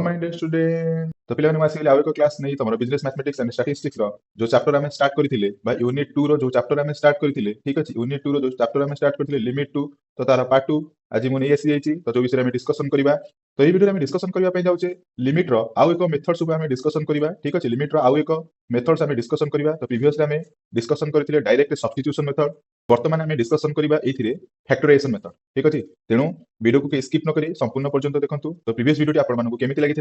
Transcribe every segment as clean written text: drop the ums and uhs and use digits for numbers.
my student तो पिला आसिक आउ एक क्लास नहीं तुम बिजनेस मैथमेटिक्स एंड स्टैटिस्टिक्स जो चैप्टर आम स्टार्ट करते यूनिट 2 रो जो चैप्टर आम स्टार्ट करते ठीक अच्छे यूनिट 2 रो जो चैप्टर आम स्टार्ट करते लिमिट 2 तो तार पार्ट 2 आज मुझे आसी तो जो विषय में डिस्कसन करवा तो ये वीडियो में डिस्कसन करने जाऊे लिमिट रो आउ एक मेथड्स आम डिस्कसन करवा ठीक अच्छे लिमिट रो आउ एक मेथड्स आम डिस्कसन करवा तो प्रीवियसली आम डिस्कसन करते डायरेक्ट सब्स्टिट्यूशन मेथड बर्तमान आम डिस्कसन करवा ये फैक्टराइजेशन मेथड ठीक अच्छे तेणु वीडियो को स्किप न करी संपूर्ण पर्यंत देखो तो प्रीवियस वीडियो आपको केमी लगी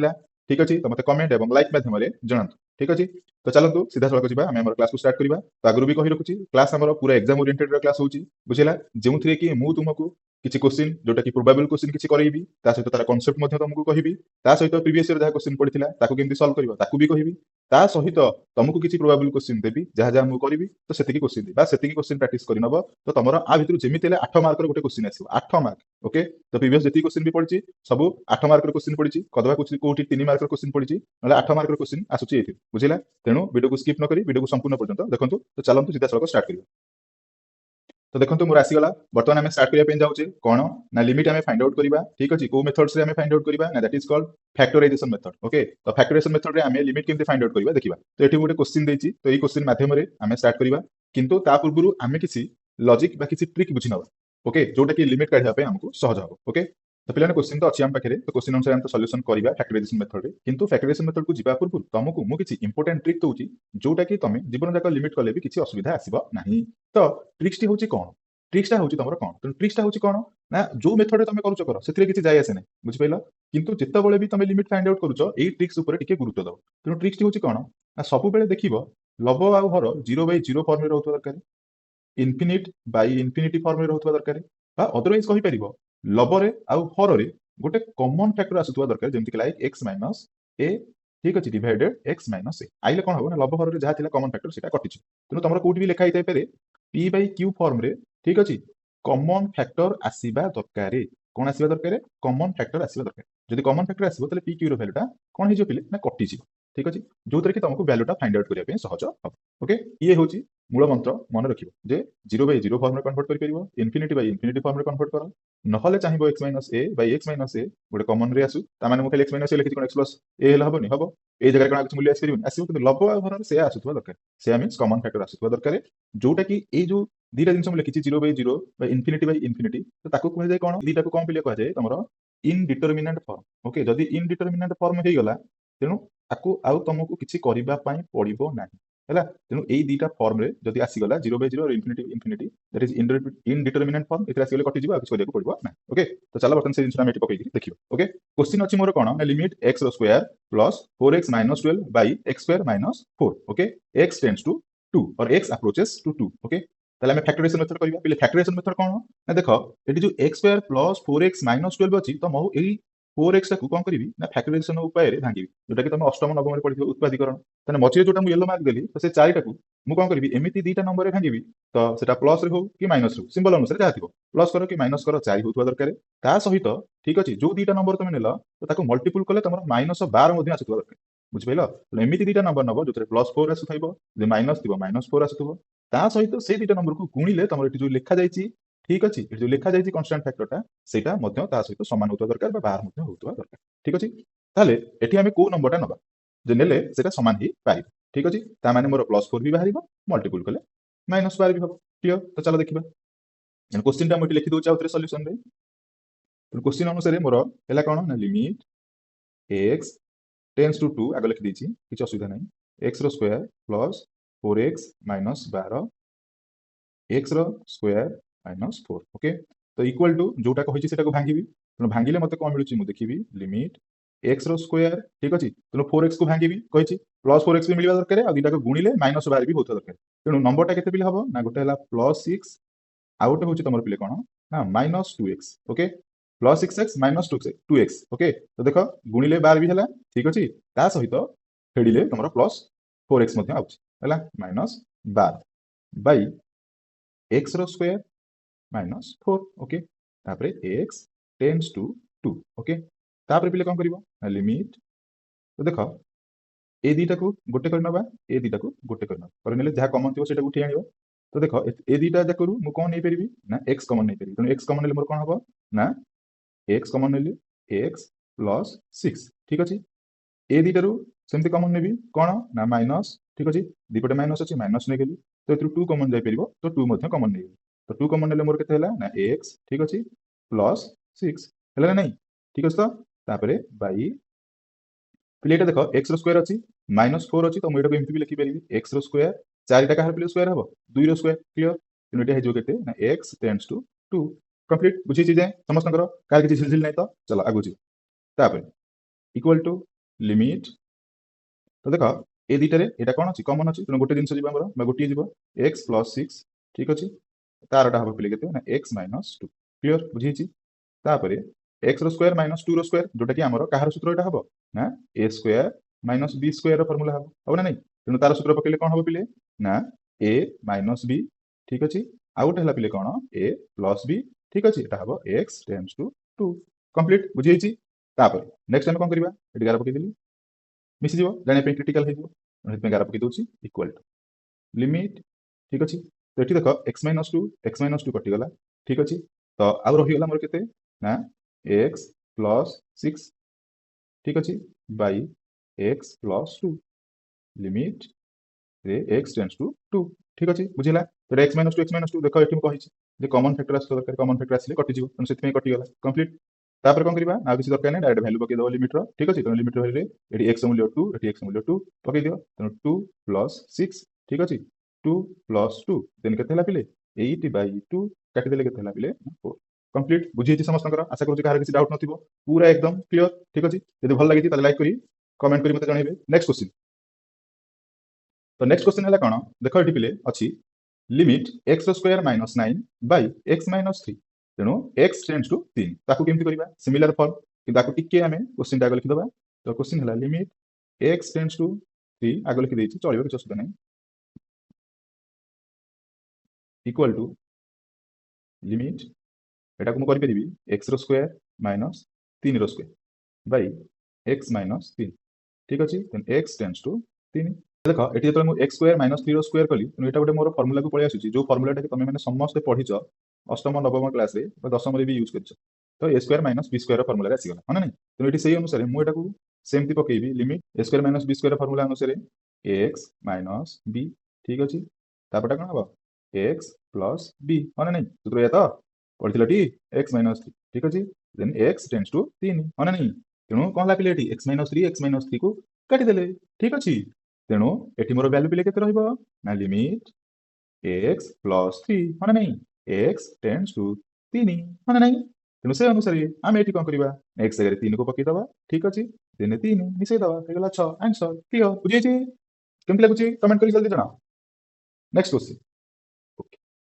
ठीक अच्छे तो मतलब कमेंट और लाइक माध्यम जनातु ठीक अच्छे तो चलतु सीधा सड़क जा आम क्लास को स्टार्ट करवा तो आगु भी कही रखुची क्लास आम पूरा एग्जाम ओरिएंटेड क्लास होची बुझेला जो थे कि मु तुमको किसी क्वेश्चन जोटा कि प्रोबेबल क्वेश्चन किसी करेबी सहित तार कॉन्सेप्ट तुमको कहबी सहित प्रीवियस ईयर जहाँ क्वेश्चन पड़ता केमती सल्व करवा ताकू भी कहबी सहित तुमको किसी प्रोबेबल क्वेश्चन देवी जहाँ जहाँ मुझे करी तो से क्वेश्चन देवी से क्वेश्चन प्राक्ट करनब तो तुम आ भितर जमी 8 मार्क गोटे क्वेश्चन आस 8 मार्क ओके तो प्रीवियस जी क्वेश्चन भी पड़ी सब 8 मार्क क्वेश्चन पड़ी कदवा कौटी 3 मार्क क्वेश्चन पड़ी ना 8 मार्क क्वेश्चन आसूची बुझेगा तेणु वीडियो को स्किप न करी वीडियो को संपूर्ण पर्यंत देखो तो चलतु सीधा सड़क स्टार्ट करिए तो देखो मोर आसीगला बर्तमान आम स्टार्ट करने जाऊे कौन ना लिमिट आम फाइंड आउट करवा ठीक अच्छे कौ मेथड से आम फाइंड आउट करवा ना that is called factorisation method okay तो फैक्टराइजेशन मेथड रे आम लिमिट केमती फाइंड आउट करवा देखा तो ये गोटे क्वेश्चन देती तो ये क्वेश्चन माध्यम आम स्टार्ट करवा किंतु ता पूर्व आम किसी लॉजिक बा किसी ट्रिक बुझी नवा ओके जोटा कि लिमिट काढ़ा आमको सहज हम ओके तो पिलाने क्वेश्चन तो अच्छी आम पाखे तो क्वेश्चन अनुसार हम सॉल्यूशन करवा फैक्टराइजेशन मेथड किंतु फैक्टराइजेशन मेथड को जीवा पूर्व तुमको मु किसी इंपोर्टेंट ट्रिक दूची जोटा कि तुम जीवन जाक लिमिट कले भी किसी असुविधा आसब नहीं तो ट्रिक्सटी हूँ कौन ट्रिक्सटा हूँ तुम कौन तो ट्रिक्सटा हूँ कौन ना जो मेथड तुम कर से किसी जाए आसे ना बुझिपाल किंतु जितेबाला भी तुम लिमिट फाइंड आउट करुच यही ट्रिक्स टिके गुरुत्व दब तेणु ट्रिक्सटी हूँ कौन ना सब देख लब आउ हर 0/0 फर्म में रोकवा दरकार इनफिनिट बाय इनफिनिटी फर्म में रोकवा दरकार अदरवाइज कहीपर लबरे आउ हर गोटे कॉमन फैक्टर आसुवा दरकार जमीक लाइक एक्स माइनस ए ठीक अच्छे डिवाइडेड एक्स माइनस ए आइले कौन हम ना लब हर जहाँ कॉमन फैक्टर से कटिच तेणु तुम कौटी भी लिखाई पारे पी बाय क्यू फर्म रे ठीक अच्छे कॉमन फैक्टर आसवा दरकार कौन आसवा दरकार कॉमन फैक्टर आसवा दरकार जब कॉमन फैक्टर आसो पी क्यू रैल्यूटा कौन हो पे ना कटिज ठीक अच्छे जो थे कि तुमको वैल्यूटा फाइंड आउट करने सहज हम ओके ये हूँ मूल मंत्र मन रख 0/0 फर्म कन्वर्ट कर infinity by infinity form convert कर ना चाहिए x minus a by x minus a गोटे कमन रे आसू ताने मुझे एक्स माइनस ए लिखी एक्स प्लस ए हेनी हम ये जगह कौन मूल्य आसपारे आसो कि लब आर से आसुवा दरकार से मीन कमन फैक्टर आसुवा दरकार जोटा कि ये जो दीटा जिन मुझे लिखी 0/0 इनफिनिटी बाय इनफिनिटी तो कहुए कौन दीटा को कौन पे कहुए तुम इनडिटरमिनेंट फर्म ओके जदि इनडिटरमिनेंट फर्म हो गला तेणु आउ तुमको किसी करने पड़ो ना है तेणु यही दुटा फर्म रे जदि आसीगला 0/0 infinity infinity that is indeterminate form ये आसीगले कटिज आ किसी पड़ो ना ओके तो चलो बर्तमान से जिन पकई देखिए ओके क्वेश्चन अच्छी मोर कौन limit x square plus 4x minus 12 by x square minus 4 okay x tends to 2 और एक्स अप्रोचेस टू 2 ओके ताले हमें फैक्टराइजेशन मेथड करबा पहले फैक्टराइजेशन मेथड कौन ना देखो ये जो x square plus 4x minus 12 अच्छी तो मु यही 4x टाक कौन करी ना फैक्टराइजेशन उपाय भांगी जोटा कि तुम अष्टम नवम पढ़ी उत्पादीकरण तेना मझे जो येलो मार्क देली तो से चारिटा मुझे कौन करी एमती दुटा नंबर भांगी तो सेटा प्लस रे हो कि माइनस रो सिंबल अनुसार जहाँ थी प्लस कर कि माइनस कर 4 होता दरकार ता सहित ठीक अच्छे जो दुटा नंबर तुम नेल तो मल्टीपुल कले तुम -12 आसुवा दरकार बुझिपाल एमती दुटा नंबर नब जो प्लस 4 आसुव माइनस थी -4 आसुव ता सहित से दुटा नंबर को गुणिले तुम ये जो लिखा जाइए ठीक अच्छे ये जो लिखा जाइए कन्स्टांट फैक्टरटा सेटा सहित सामान होता दरकार बाहर होता दरकार ठीक अच्छे ताले एठी हमें को नंबरटा नबा जे नेले सेटा समान ही पारिब ठीक अच्छे ता माने मोर +4 भी बाहर मल्टीपुल कले -12 भी हम क्लियर तो चलो देखिबा क्वेश्चन टा लिखि दउछ आउथरे सॉल्यूशन रे क्वेश्चन अनुसार मोर हला कोन ना लिमिट x टेंड्स टू 2 आगे लिखि देछि किछ असुविधा नहीं x रो square plus 4x minus 12 x रो स्क्वायर माइनस 4 ओके तो इक्वल टू जोटा कहि सेटा को भांगीबी तो भांगिले मते कोन मिलुची मु देखिबी लिमिट x रो स्क्वायर ठीक अछि तो 4x को भांगीबी कहि प्लस 4x भी मिलवा दरकार आ दुटा को गुणिले -12 भी होता दरकार तेणु नंबरटा केते पिले हबो ना गोटे हला +6 आ गोटे होची तमर पिले कोन ना -2x okay +6x -2x okay तो देखो गुणिले 12 भी हला ठीक अछि ता सहित फेडिले तमर +4x मध्ये आउछ हला -12 बाय x रो स्क्वायर -4 ओके तापरे x टेंड्स टू 2 ओके तापरे पिले कोन करिवो लिमिट तो देखो ए दुटा को गोटे करनबा ए दुटा को गोटे करनबा करनेले जहाँ कॉमन थी सेटा उठी आनिबो तो देखो ए दुटा जाकरू मु कोन नै परिबी ना x कॉमन नै परिबी तो x कॉमन ले मोर कोन हबो ना x कॉमन ले x +6 ठीक अछि ए दुईटारू सेमती कमन नेबी कौन ना माइनस ठीक अच्छे दीपटे माइनस अच्छी माइनस नहीं तो ये टू कमन जापर तो टू कमन नहीं तो टू कमन ने मोर के ना एक्स ठीक अच्छे प्लस 6 है ना नहीं ठीक अच्छे तो तापर बाई पिले देख एक्स स्क्वायर अच्छी -4 अच्छी तो मुझे एमती भी लिखिपारि एक्स स्क्वायर चारिटा कहार पिले स्क्वायर हम 2 स्क्वायर क्लीयर तेणु ये के एक्स टेन्स टू 2 कंप्लीट बुझी जाए समस्त कह किसी झिलझिल नहीं तो चलो आगु जी इक्वल टू लिमिट तो देख ए दुईटे यहाँ कौन अच्छी कमन अच्छी तेणु गोटे जिन गोटे जीव एक्स प्लस 6 ठीक अच्छे तारटा हम पिले के एक्स -2 क्लीयर बुझी तापर एक्स स्क्वायर -2 स्क्वायर जोटा कि आमर कहार सूत्र यहाँ हम ना a square minus b square formula हम ना नहीं तेणु तार सूत्र पकड़े कौन हम पिले ना ए माइनस बी ठीक अच्छे आउ गोटे पिले कौन ए प्लस बी ठीक अच्छे यहाँ हम एक्स टेन्स टू 2 कंप्लीट बुझी नेक्स्ट टाइम कौन करवा ये गार पकईदेली मिसीज जानापी क्रिटिकाल हो गार पकई दूसरी इक्वाल टू लिमिट ठीक अच्छे तो ये देख एक्स -2 कटिगला ठीक अच्छे तो आउ रहीगला मोर के ना एक्स प्लस 6 ठीक अच्छे बाई एक्स प्लस 2 लिमिट रे एक्स टेन्स टू 2 ठीक अच्छे बुझेगा तो एक्स -2 देख ये कही कमन फैक्टर आस दरकार कमन फैक्टर आसे कटिज तेनाली कटिगला कंप्लीट तापर कौन करवा ना किसी दरकार नहीं डायरेक्ट वैल्यू पकईदेव लिमिट ठीक अच्छे तेनाली लिमिट वैल्यू ये एक्स मूल्य 2 ये एक्स मूल्य 2 पकईद तेणु 2 प्लस 6 ठीक अच्छे 2 प्लस 2 देन के पिले 8 बाई 2 काटिदेले के पिले 4 कंप्लीट बुझी समस्त आशा करूँ कहार किसी डाउट नथिबो पूरा एकदम क्लियर ठीक अच्छे यदि भल लगी लाइक करी कमेंट करी मते जणाइबे नेक्स्ट क्वेश्चन तो नेक्स्ट क्वेश्चन है कौन देख ये पिले अच्छी limit x square -9 by x -3 तेणु एक्स टेन्स टू 3 ताकू केमती करबा सिमिलर फॉर्म कि टिके आमे क्वेश्चन आगे लिखिदबा तो क्वेश्चन है लिमिट एक्स टेन्स टू 3 आगे लिखि देछि चलिबो किछ असुविधा नहीं इक्वल टू लिमिट एटा को करी x square -3 square by x -3 ठीक अच्छे एक्स टेन्स टू 3 देख ये जो एक्स स्क्वायर -3 स्क्वायर कली तेणु यहाँ गोटे मोर फर्मुला को पलि आसूँ जो फर्मुला तुम मैंने समस्त पढ़ीच अष्टम नवम क्लास दशम भी यूज कर तो a square minus b square formula आसीगला हाँ ना तेणु ये से अनुसार मुझे सेमती पकईबी limit a square minus b square formula अनुसार एक्स माइनस बी ठीक अच्छे तापटा कौन हम एक्स प्लस बी हाँ ना नहीं सूत्र या तो पढ़ी टी एक्स -3 ठीक अच्छे देन एक्स टेन्स टू 3 हाँ ना नहीं तेणु कौन है पिले एक्स -3 को काटिदेले ठीक अच्छे तेणु ये मोर वैल्यू पिले के ना लिमिट एक्स प्लस 3 हाँ ना नहीं एक्स टेन्स टू 3 हाँ ना नहीं तेणु से अनुसार आम ये कौन करवा एक्स जगह 3 को पकईदबा ठीक अच्छे देन 3 मिसेदबा 6 आंसर क्लियर बुझे केमती लगुच कमेंट कर जल्दी जना नेक्स्ट क्वेश्चन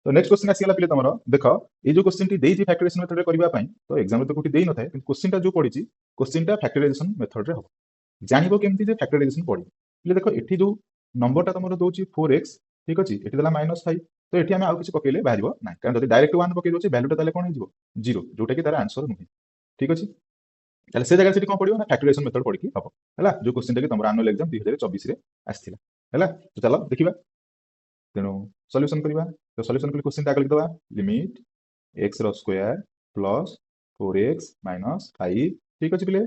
तो नेक्स्ट क्वेश्चन आसीगला पिले तुम देख ये जो क्वेश्चन टी देइछि फैक्टराइजेशन मेथड करबा तो एग्जाम तो कोठी देई न थाए क्वेश्चन जो पड़ी क्वेश्चन टा फैक्टराइजेशन मेथड रे हो जानिबो केमती जे फैक्टराइजेशन पड़ी पिले देखो एठी जो नंबरटा तुम दोछि 4x ठीक अछि एठी दला -5 तो एठी हमें आउ किछि पकेले बाहरिबो ना कारण जदि डायरेक्ट 1 पकई दोछि वैल्यूटा ताले कोन हिजबो 0 जोटा कि तार आंसर नुहे ठीक अछि ताले से जगह से कोन पड़िबो ना फैक्टराइजेशन मेथड पड़ी कि हबो हला जो क्वेश्चन टा कि तुम एनुअल एग्जाम 2024 रे आस्थिला हला तो चलो देखिबा तेणु सॉल्यूशन करवा तो सॉल्यूशन कर क्वेश्चन आगे लिखदबा limit x square plus 4x -5 ठीक अच्छे पिले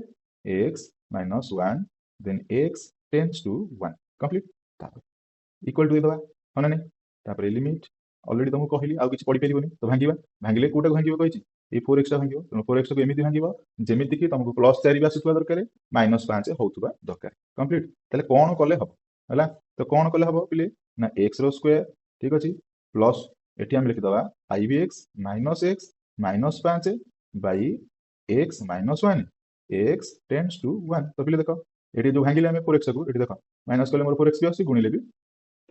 एक्स -1 then x tends to 1 complete equal to देदबा हाँ ना नहीं तापर लिमिट ऑलरेडी तुमको कहली आउ किछि पढ़ी परिबोनी तो भांगिबा भांगिले कोटा भांगिबो कहिछि ए 4x भांगिबो तेणु 4x को एमिति भांगिबो जेमिति कि तुमको +4 भी आसुवा दरकार -5 होउतबा दरकार कंप्लीट ताले कोन कले हबो हला तो कोन कले हबो पिले ना एक्स स्क्वायर ठीक अच्छे प्लस एटी आम लिखिदबा 5x -5 by x -1 x tends to 1 तो पिले देख ये जो भांगिले आम 4x को ये देख माइनस कले मोर 4x भी आसी गुणिले भी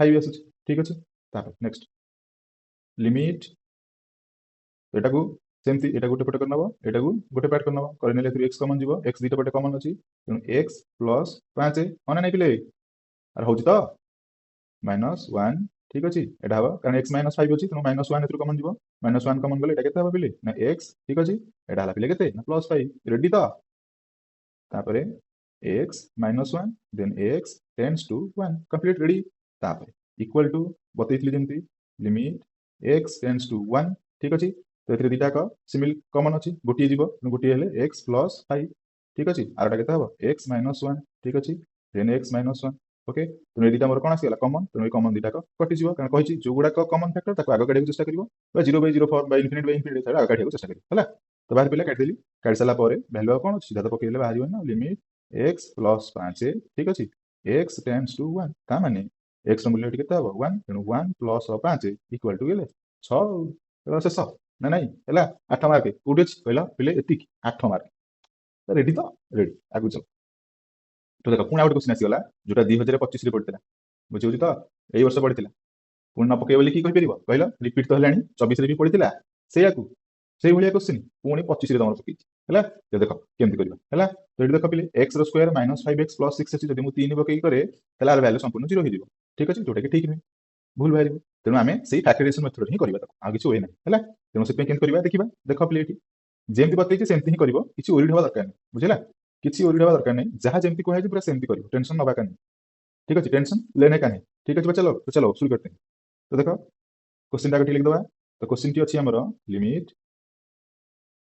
5 आसुची ठीक अच्छे तापर नेक्स्ट लिमिट एटा को सेमती एटा गोटे पटे करनबो एटा को गोटे पार्ट करनबो करनेले x कॉमन जीवो x दुईटा पटे कॉमन अछि तेणु x + 5 होना नहीं पिले आर होउची तो -1 ठीक अच्छे एटा हवा कारण x -5 अच्छी तेणु -1 एथुर कॉमन जीवो -1 कॉमन गले एटा केते हबा पिले ना x ठीक अच्छे एटा हला पिले केते ना +5 रेडी तो तापरे x -1 then x tends to 1 complete ready तापरे इक्वल टू बतैतली जेमती लिमिट x टेन्स टू 1 ठीक अच्छे तो एथरे दुईटा का सिमिल कॉमन अच्छी गोटे जीवो गोटे हेले x + 5 ठीक अच्छे आरटा केते हबा x -1 ठीक अच्छे then x minus one okay तेणु ये दुटा मोर कौन आसगला कमन तेणु ये कमन दुटा कटिज कारण कही जो गुड़ाक कमन फैक्टर ताको आग काढ़ा चेष्टा कर zero by zero for by infinity आग काढ़ा चेष्टा कर तो बाहर पड़ा काटिदेली काढ़ी सारा भैल्यू कौन सीधा तो पकड़े बाहर ना लिमिट एक्स प्लस 5 ठीक अच्छे एक्स टेन्स टू 1 ता माने एक्स मूल्य के 1 तेणु 1 प्लस 5 इक्वाल टू गेले 6 शेष ना नाई है 8 मार्क कौटी अच्छी कहला पे एति 8 मार्क रेडी तो रेडी आगु चल तो देख पुणी आउट क्वेश्चन आसीगला जोटा 2025 रे पड़ता बुझे तो यही वर्ष पड़ता पुणी न पकड़ बोली कि कहल रिपीट तो है 24 भी पड़ता से भाया क्वेश्चन पुणी 25 तुम पकई है तो देख केमती करवा तो ये देख पे x square minus 5x plus 6 अच्छी जब मुझे 3 पकई करे तार भैल्यू संपूर्ण 0 हो ठीक अच्छे जोटा कि ठीक नुहे भूल बाहर तेणु आम से फैक्टराइजेशन मेथड ही करवा आ किसी वे ना है तेणु से करवा देखा देख पे ये जमी बतई सेमती ही कर किसी ओरिड हवा दरकार नहीं बुझेगा किसी ओरिड हवा दरकार नहीं जहाँ जमी कहे पूरा सेमती कर टेंशन नवा का नहीं ठीक अच्छे टेंशन लेने का नहीं ठीक अच्छे चलो तो चलो शुरू करते हैं तो देख क्वेश्चन टाक लिखदे तो क्वेश्चन टी अच्छी आमर limit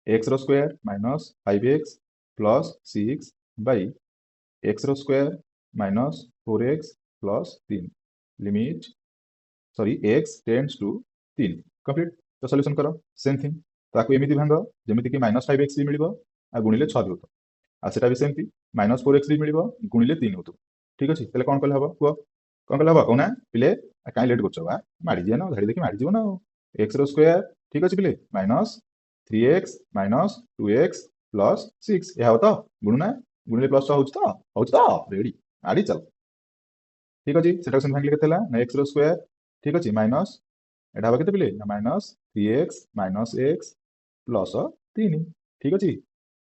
x square minus 5x plus 6 by x square minus 4x plus 3 limit sorry x tends to 3 complete तो सॉल्यूशन करो सेम थिंग ताकू एमती भांग जमीती कि माइनस 5x भी मिल आ गुणिले 6 भी आ सेटा भी सेमती माइनस 4x भी मिल गुणिले 3 हो ठीक अच्छे तेल कौन कले हम कह कौन कले हम कहना पिले कहीं लेट कर माड़ी जाए ना धाड़ी देखिए माड़ी ना एक्स स्क्वायर ठीक अच्छे पिले minus 3x minus 2x plus 6 यह हो तो गुणना गुणिले प्लस हो रेडी माड़ी चल ठीक अच्छे सेटा से भांगे के ना एक्स स्क्वायर ठीक अच्छे माइनस एटा हम के minus 3x minus x plus 3 ठीक अच्छे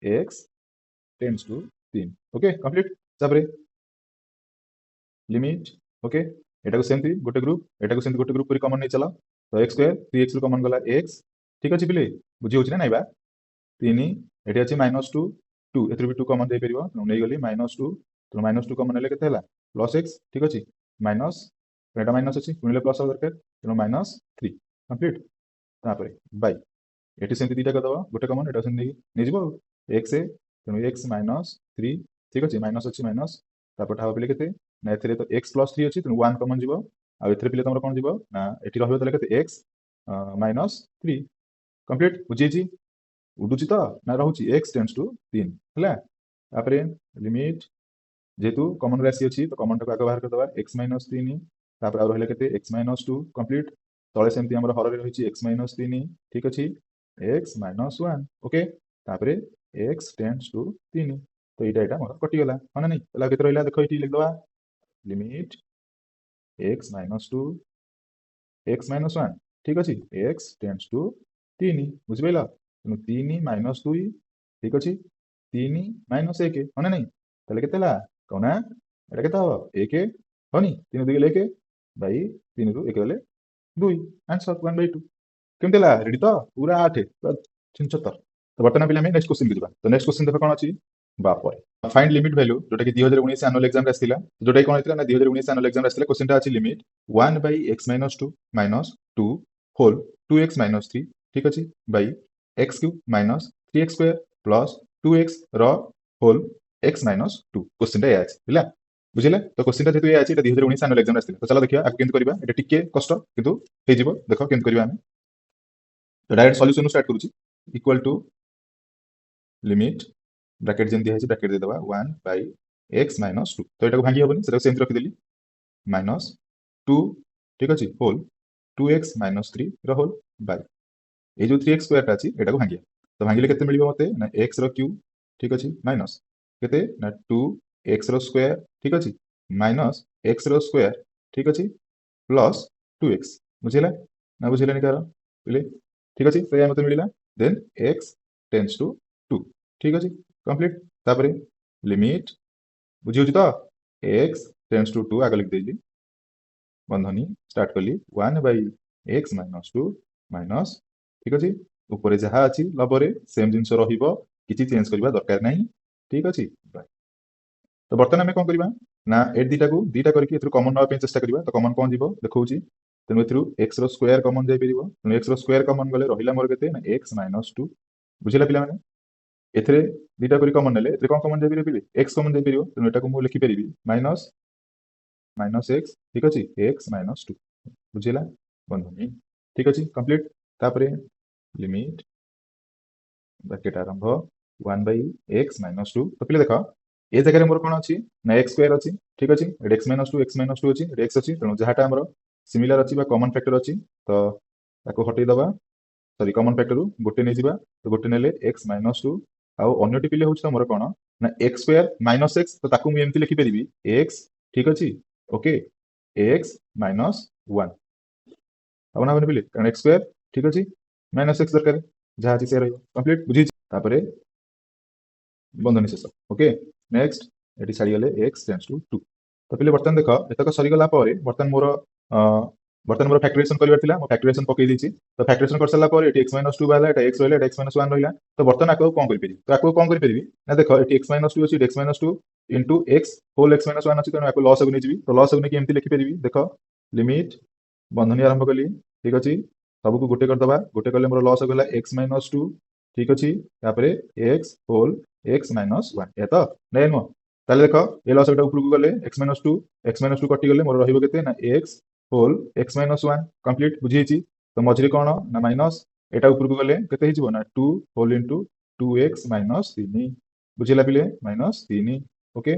x tends to 3 okay complete तापर लिमिट ओके एटा को सेमती गोटे ग्रुप एटा को सेमती गोटे ग्रुप कॉमन नहीं चला तो एक्स स्क्वायर 3x कॉमन गला x ठीक अच्छे पिले बुझी होची ना नाइबा 3 एटी अच्छे माइनस 2 2 एथि भी 2 कॉमन दे परिबो नै गली माइनस 2 तो माइनस 2 कॉमन ले केते हला प्लस x ठीक अच्छे माइनस एटा माइनस अच्छे गुणिले प्लस दरकार तेणु माइनस 3 कंप्लीट तापर बाई एटी सेमती दीटा कर दबा गोटे कॉमन एटा सेमती नै जिवो x ए तेणु x माइनस 3 ठीक अच्छे माइनस अच्छे माइनस तापर ठाव पिले केते ना एथिरे तो x प्लस 3 अच्छे तेणु 1 कॉमन जिवो आ एथिरे पिले तमर कोन जिवो ना एठी रहबो तले केते x माइनस 3 कंप्लीट बुझी उडुची तो ना रोचे एक्स टेन्स टू 3 है लिमिट जेहेतु कॉमन राशि अच्छी तो कॉमन टाक आगे बाहर करदे एक्स माइनस 3 तापर आ रहा के एक्स माइनस 2 कंप्लीट तले सेमती आम हर रही एक्स माइनस 3 ठीक अच्छे एक्स माइनस 1 ओके तापर एक्स टेन्स टू 3 तो यहाँ मोर कटिगला हाँ ना नहीं के रहा देख ये लिखदे limit x minus 2 x minus 1 ठीक अच्छे एक्स टेन्स टू 3 बुझिपाल तेणु 3 माइनस 2 ठीक अच्छे 3 माइनस 1 हाँ ना नहीं ताले केते कहना एटा केते हम 1 हनी 3 2 1 बै 3 रु 1 गले 2 आंसर 1/2 केमती रेडी तो पूरा 8 76 तो बर्तमान पे नेक्स्ट क्वेश्चन को तो नेक्स्ट क्वेश्चन देख कौन अच्छी बापर फाइंड लिमिट वैल्यू जोटा कि 2019 एनुअल एग्जाम आसला जोटा कौन होता ना 2019 एनुअल एग्जाम आसला क्वेश्चन अच्छी limit 1 by x minus 2 minus 2 whole 2x minus 3 ठीक अच्छे by x cube minus 3x square plus 2x whole x minus 2 question ये है बुझे तो क्वेश्चन जेहतु ये अच्छी 2019 एनुअल एग्जाम आसला तो चलो देखिए आगे केमती करबा एटा टिके कष्ट किंतु हे जिवो देखो केमती करबा हम तो डायरेक्ट सॉल्यूशन स्टार्ट करूची इक्वल टू लिमिट ब्रैकेट जेम दिया है ब्रैकेट दे दबा 1 बाई एक्स माइनस 2 तो यहाँ भांगी हेनी से सेमती रखीदेली माइनस 2 ठीक अच्छे whole 2x minus 3 whole by ये जो 3x स्क्वायर अच्छी यहाँ को भांगिया तो भांगिले केते मिलिबो मते ना x रो क्यूब ठीक अच्छे माइनस केते ना 2x रो स्क्वायर ठीक अच्छे माइनस x रो स्क्वायर ठीक अच्छे प्लस 2x बुझेला ना बुझेला नहीं कार बोले ठीक अच्छे तो मते मिलिला देन x टेन्स टू 2 ठीक अच्छे कंप्लीट तापर लिमिट बुझी होची तो x टेन्स टू 2 आगे लिख देली बंधनी स्टार्ट कली 1 बाई एक्स माइनस 2 माइनस ठीक अच्छे ऊपर जहाँ अच्छी लबरे सेम जिनस किसी चेंज करवा दरकार नहीं ठीक अच्छे तो बर्तमान आम कौन करवा ना ए दुटा को दुटा करके कमन नाप चेष्टा करवा तो कमन कौन जीव देखा तेणु ए एक्स स्क्वायर कमन जापर तेणु एक्स स्क्वायर कमन गले रहा मोर के एक्स माइनस 2 बुझेगा पे एथिरे दुटा करी कॉमन नेले एथिरे कोन कॉमन जाई परिबो x कॉमन जाई परिबो तेनु एटा को मु लिखि परिबी माइनस माइनस x ठीक अछि x माइनस 2 बुझिला बंधनी ठीक अछि कंप्लीट तापरे लिमिट ब्रैकेट आरंभ 1 by x minus 2 तो पिले देखो ए जगह रे मोर कोन अछि ना x स्क्वायर अछि ठीक अछि एट x minus 2 अछि x अछि तेनु जहाटा हमर सिमिलर अछि बा कॉमन फैक्टर अछि तो ताको हटै दबा सॉरी कॉमन फैक्टर गोटे नै जिबा तो गोटे नेले x minus 2 आ अन्यटी पिले होछ मोर कोन ना x स्क्वायर minus x तो ताको मु एमति लिखि परिबी x ठीक अछि ओके x minus 1 अब ना पिले कारण x स्क्वायर ठीक अछि minus x दरकार जहा अछि से रहइबो कंप्लीट बुझी तापरे बंधनी शेष ओके नेक्स्ट एटी छाड़ी गले x टेंड्स टू 2 तो पहले बर्तन देख एतक सरी गला पारे बर्तन मोर फैक्टराइजेशन करबार थिला मो फैक्टराइजेशन पकई दीची तो फैक्टराइजेशन कर सरला पारे एटी x - 2 बाला एटा x रहला एटा x - 1 रहला तो बर्तन आको कोन करि परिबी तो आको कोन करि परिबी ना देखो एटी x - 2 अछि x - 2 into x whole x - 1 अछि तो आको लॉस अगने जिबी तो लॉस अगने केमति लिखि परिबी देखो लिमिट बंधनी आरंभ कली ठीक अछि सब को गोटे कर दबा गोटे करले मोर लॉस होगला x - 2 ठीक अछि तापरे x होल x minus 1 या तो नै नो ताले देखो ए लॉस एटा ऊपर को गले x minus 2 कटि गले मोर रहिबो केते ना x whole x minus 1 complete बुझिछि तो मझरे कोन ना माइनस एटा ऊपर को गले केते हिजबो ना 2 होल इनटू 2x minus 3 बुझिला पिले minus 3 ओके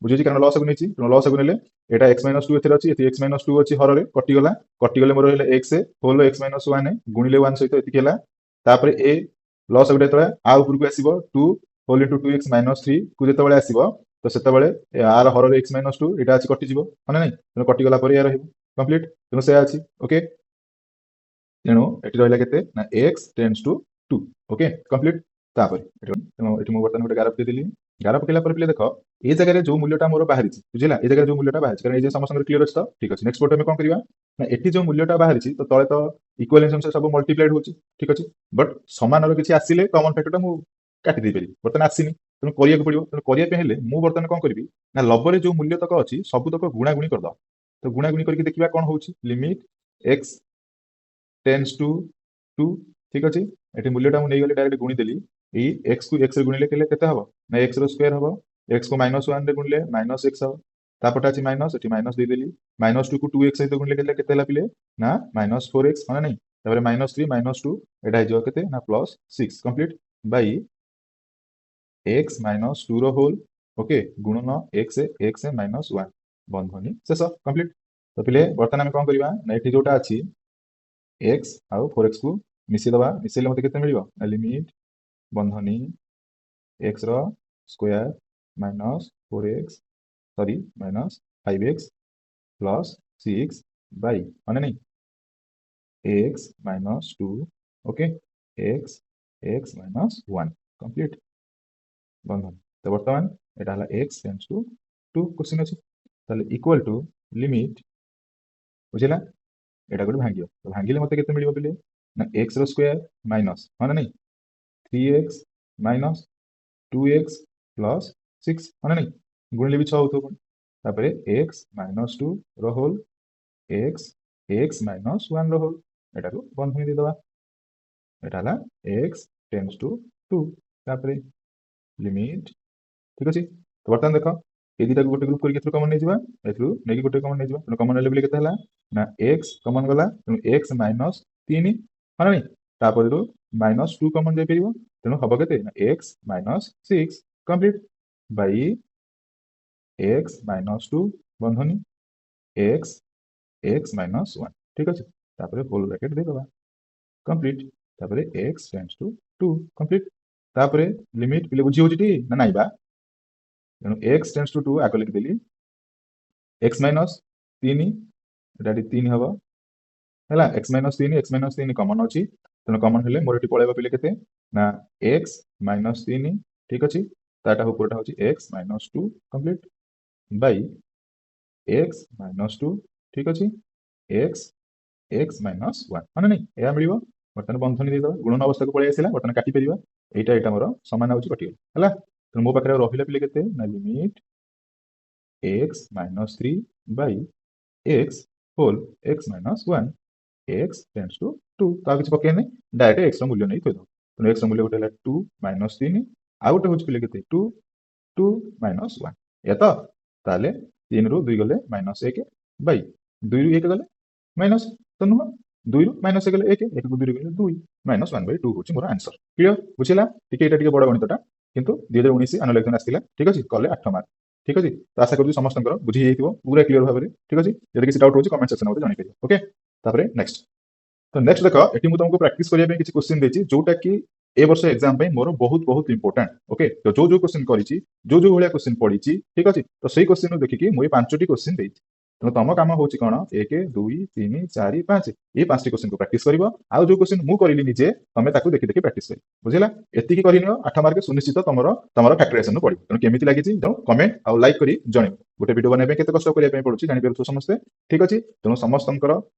बुझिछि कारण लॉस अगु नेछि लॉस अगु नेले एटा x minus 2 एथरे अछि एति x minus 2 अछि हररे कटि गले मोर रहले x होल x minus 1 गुणिले 1 सहित एति केला तापरे ए लॉस अगु तळे आ ऊपर को आसीबो 2 होल इनटू 2x minus 3 को जेतबेले आसीबो तो सेतबेले आर हररे x minus 2 एटा अछि कटि जिवो माने नै तेनो कटि गला पर या रहिबो कंप्लीट तेनो से अछि ओके तेनो एटी रहला केते ना x tends to 2 okay complete तापर एटी मो बर्तन गोटे गार पके देली गार पकेला पर पिले देखो ए जगह रे जो मूल्यटा मोर बाहरिछि बुझिला ए जगह रे जो मूल्यटा बाहरिछि कारण ए जे समस्त क्लियर अछि तो ठीक अछि नेक्स्ट पोर्ट में कोन करिवा ना एटी जो मूल्यटा बाहरिछि तो तळे तो इक्विवेलेंस से सब मल्टीप्लाइड होछि ठीक अछि बट समान रो किछि आसीले कॉमन फैक्टर मु काटि दे पेरी बर्तन आसीनी तेणु करिया पड़िबो तेणु करिया पे हेले मु बर्तन कोन करबी ना लबरे जो मूल्य तक अछि सब तक गुणा गुणी कर दो तो गुणा गुणी करके देखिबा कोन होछि लिमिट x टेंड्स टू 2 ठीक अछि एटी मूल्यटा मु नै गले डायरेक्ट गुणी देली ई x को x रे गुणिले केते हबो ना x रो स्क्वायर हबो x को -1 रे गुणिले -x हबो तापटा अछि माइनस एटी माइनस दे देली -2 को 2x सहित गुणिले केते हला पिले ना -4x माने नै तापर -3 -2 एटा हिजो केते ना +6 कंप्लीट बाई x minus 2 रो होल ओके गुणन x minus 1 बंधनी शेष कंप्लीट तो पिले बर्तन हम कोन करिवा ना एठी जोटा अछि x आउ 4x को मिसी दबा मिसेले मते केते मिलिबो ना लिमिट बंधनी x रो square minus 4x sorry minus 5x plus 6 by माने नै x minus 2 okay x minus 1 complete बंधन तो वर्तमान एटा हला x टेंड्स टू 2 क्वेश्चन अछि ताले equal to limit बुझिला Etah good भांगियो तो भांगिले मते केते मिलिबो बिले ना x रो स्क्वायर माइनस माने नै 3x माइनस 2x प्लस 6 माने नै गुणिले भी 6 होतो कोन तापरे x minus 2 रो होल x minus 1 रो होल एटा को बंधनी दे दबा एटा हला x टेंड्स टू 2 तापरे लिमिट ठीक अछि तो बर्तन देखो ए दिटा गोटे ग्रुप करके कॉमन नै जिबा एथु नै गोटे कॉमन नै जिबा तो कॉमन लेले केते हला ना x कॉमन गला तो x minus 3 माने नै तापर रो -2 कॉमन जाय परिबो तेनु हबो केते ना x minus 6 complete by x minus 2 bandhani x minus 1 ठीक अछि तापर होल ब्रैकेट दे दबा कंप्लीट तापर x टेंड्स टू 2 कंप्लीट तापर लिमिट पिले बुझी होछि टी ना नाइबा तेणु x टेंड्स टू 2 आको लिखि देली x minus 3 एटा 3 हबो हला x minus 3 कॉमन अछि तेणु कॉमन हेले मोर एटी पळेबा पिले केते ना x minus 3 ठीक अछि ताटा ऊपरटा होछि x minus 2 complete by x minus 2 ठीक अछि x minus 1 माने नै या मिलिबो बर्तन बंधनी दे दबा गुणन अवस्था को पळे आसिला बर्तन काटि परिबा एटा मोर समान होछि कटि हला तो मो पाखरे रहिला पिले केते ना limit x minus 3 by x whole x minus 1 x tends to 2 तो किछ पके नै डायरेक्ट x रो मूल्य नै थोइ दो तो x रो मूल्य होटला 2 minus 3 आ गोटे हूँ पिले के 2 2 माइनस 1 या तो ताले 3 रु 2 गले माइनस 1 बै 2 रु 1 गले माइनस तो नुह 2 रु माइनस गले 1 1 को 2 गले 2 माइनस 1 बाय 2 होची मोर आंसर क्लियर बुझिला टिके एटा टिके बड़ गणितटा किंतु 2019 आनुअल एग्जाम आस्तिला ठीक अछि कले 8 मार्क ठीक अछि तो आशा करू समस्तंकर बुझि जाइथिबो पूरा क्लियर भाबरे ठीक अछि यदि किसी डाउट होची कमेंट सेक्शन में जणाइ परियो ओके तापरे नेक्स्ट तो नेक्स्ट देख ये मुझे तुमको प्रैक्टिस करने किसी क्वेश्चन देती जोटा कि ए वर्ष एग्जाम मोर बहुत बहुत इंपोर्टेंट ओके तो जो क्वेश्चन करी जो भाया क्वेश्चन पढ़ी ठीक अच्छे तो सही क्वेश्चन देखिए मुझे 5टी क्वेश्चन देती तेणु तुम कम हूँ कौन 1 2 3 4 5 ये 5टी क्वेश्चन को प्रैक्टिस कर आउ जो क्वेश्चन मुझे करी निजे तुम देखी देखी प्रैक्टिस कर बुझेगा एति कर 8 मार्क सुनिश्चित तुम तुम फैक्टराइजेशन पड़ो तेणु केमी लगी कमेंट आउ लाइक कर जन गोटे वीडियो बनाई के कष्ट करने पड़ुଛି जापर समस्ते ठीक अच्छे तेणु समस्त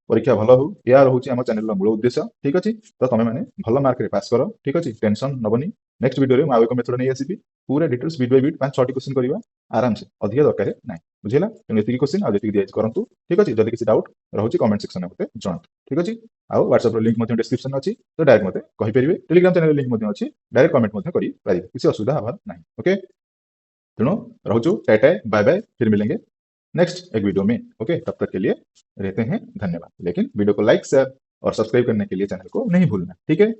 परीक्षा भल हो या रोचे आम चैनल मूल उद्देश्य ठीक अच्छे तो तुम मैंने भल मार्क पास कर ठीक अच्छे टेंशन नबनी नेक्स्ट वीडियो में एक मेथड नहीं आसबि पूरा डिटेल्स वीडियो बीट 5-6टी क्वेश्चन करवा आराम से अधिक दरकार ना बुझेगा तेणु ये क्वेश्चन आज दिखाई करूँ ठीक अच्छे जब किसी डाउट रोचे कमेंट सेक्शन में मत जनातु ठीक अच्छे आउ व्हाट्सएप लिंक डिस्क्रिप्शन अच्छी तो डायरेक्ट मत कहींपर टेलीग्राम चैनल लिंक अच्छी डायरेक्ट कमेंट करेंगे किसी असुविधा हमार ना ओके तेणु रोचु टाटा बाय बाय फिर मिलेंगे नेक्स्ट एक वीडियो में ओके तब तक के लिए रहते हैं धन्यवाद लेकिन वीडियो को लाइक शेयर और सब्सक्राइब करने के लिए चैनल को नहीं भूलना ठीक है